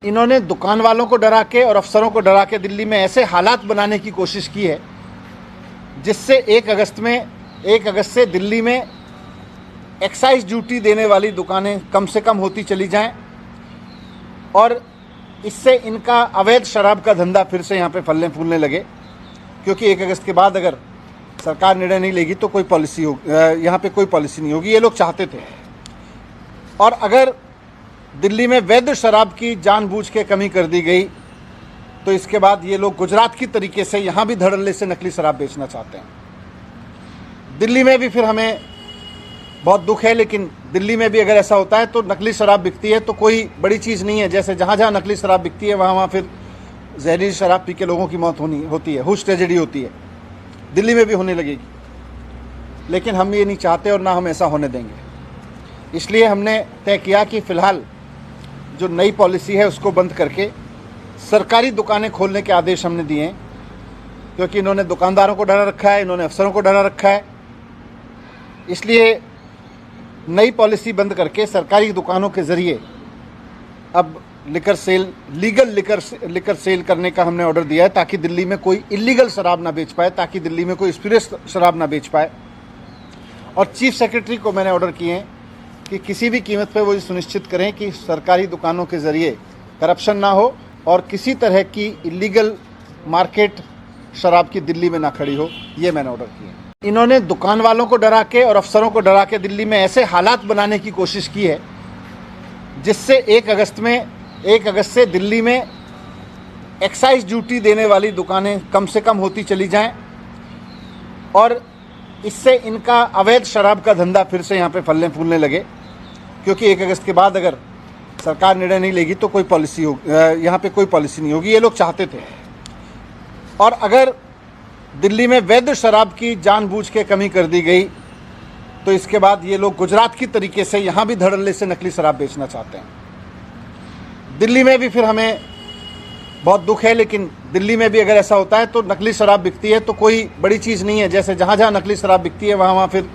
इन्होंने दुकान वालों को डरा के और अफसरों को डरा के दिल्ली में ऐसे हालात बनाने की कोशिश की है जिससे 1 अगस्त से दिल्ली में एक्साइज ड्यूटी देने वाली दुकानें कम से कम होती चली जाएं और इससे इनका अवैध शराब का धंधा फिर से यहाँ पे फलने फूलने लगे, क्योंकि 1 अगस्त के बाद अगर सरकार निर्णय नहीं लेगी तो कोई पॉलिसी हो यहाँ पे कोई पॉलिसी नहीं होगी। ये लोग चाहते थे। और अगर दिल्ली में वैध शराब की जानबूझ के कमी कर दी गई तो इसके बाद ये लोग गुजरात की तरीके से यहाँ भी धड़ल्ले से नकली शराब बेचना चाहते हैं। दिल्ली में भी फिर हमें बहुत दुख है, लेकिन दिल्ली में भी अगर ऐसा होता है तो नकली शराब बिकती है तो कोई बड़ी चीज़ नहीं है। जैसे जहाँ जहाँ नकली शराब बिकती है वहाँ फिर जहरीली शराब पी के लोगों की मौत होती है, हुश ट्रेजेडी होती है। दिल्ली में भी होने लगेगी, लेकिन हम ये नहीं चाहते और ना हम ऐसा होने देंगे। इसलिए हमने तय किया कि फ़िलहाल जो नई पॉलिसी है उसको बंद करके सरकारी दुकानें खोलने के आदेश हमने दिए हैं, क्योंकि इन्होंने दुकानदारों को डरा रखा है, इन्होंने अफसरों को डरा रखा है। इसलिए नई पॉलिसी बंद करके सरकारी दुकानों के ज़रिए अब लीगल लिकर सेल करने का हमने ऑर्डर दिया है, ताकि दिल्ली में कोई इलीगल शराब ना बेच पाए, ताकि दिल्ली में कोई स्पिरिट शराब ना बेच पाए। और चीफ सेक्रेटरी को मैंने ऑर्डर किए हैं कि किसी भी कीमत पे वो ये सुनिश्चित करें कि सरकारी दुकानों के ज़रिए करप्शन ना हो और किसी तरह की इलीगल मार्केट शराब की दिल्ली में ना खड़ी हो। ये मैंने ऑर्डर किए हैं। इन्होंने दुकान वालों को डरा के और अफसरों को डरा के दिल्ली में ऐसे हालात बनाने की कोशिश की है जिससे 1 अगस्त से दिल्ली में एक्साइज ड्यूटी देने वाली दुकानें कम से कम होती चली जाएं और इससे इनका अवैध शराब का धंधा फिर से यहाँ पे फलने फूलने लगे, क्योंकि 1 अगस्त के बाद अगर सरकार निर्णय नहीं लेगी तो कोई पॉलिसी यहाँ पे कोई पॉलिसी नहीं होगी। ये लोग चाहते थे। और अगर दिल्ली में वैध शराब की जानबूझ के कमी कर दी गई तो इसके बाद ये लोग गुजरात की तरीके से यहाँ भी धड़ल्ले से नकली शराब बेचना चाहते हैं। दिल्ली में भी फिर हमें बहुत दुख है, लेकिन दिल्ली में भी अगर ऐसा होता है तो नकली शराब बिकती है तो कोई बड़ी चीज़ नहीं है। जैसे जहाँ जहाँ नकली शराब बिकती है वहाँ फिर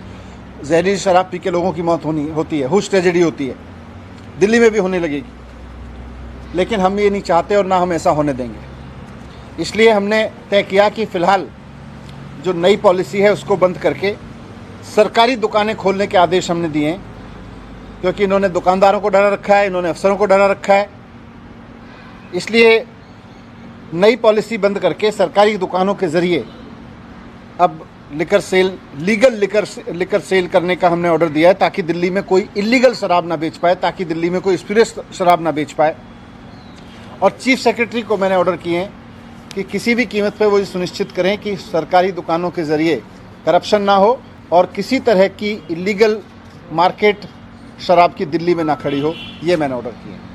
जहरीली शराब पी के लोगों की मौत होती है, हुश ट्रेजेडी होती है। दिल्ली में भी होने लगेगी, लेकिन हम ये नहीं चाहते और ना हम ऐसा होने देंगे। इसलिए हमने तय किया कि फ़िलहाल जो नई पॉलिसी है उसको बंद करके सरकारी दुकानें खोलने के आदेश हमने दिए हैं, क्योंकि इन्होंने दुकानदारों को डरा रखा है, इन्होंने अफसरों को डरा रखा है। इसलिए नई पॉलिसी बंद करके सरकारी दुकानों के ज़रिए अब लीगल लिकर सेल करने का हमने ऑर्डर दिया है, ताकि दिल्ली में कोई इलीगल शराब ना बेच पाए, ताकि दिल्ली में कोई स्पिरिट शराब ना बेच पाए। और चीफ सेक्रेटरी को मैंने ऑर्डर किए हैं कि किसी भी कीमत पे वो ये सुनिश्चित करें कि सरकारी दुकानों के ज़रिए करप्शन ना हो और किसी तरह की इलीगल मार्केट शराब की दिल्ली में ना खड़ी हो। ये मैंने ऑर्डर किए हैं।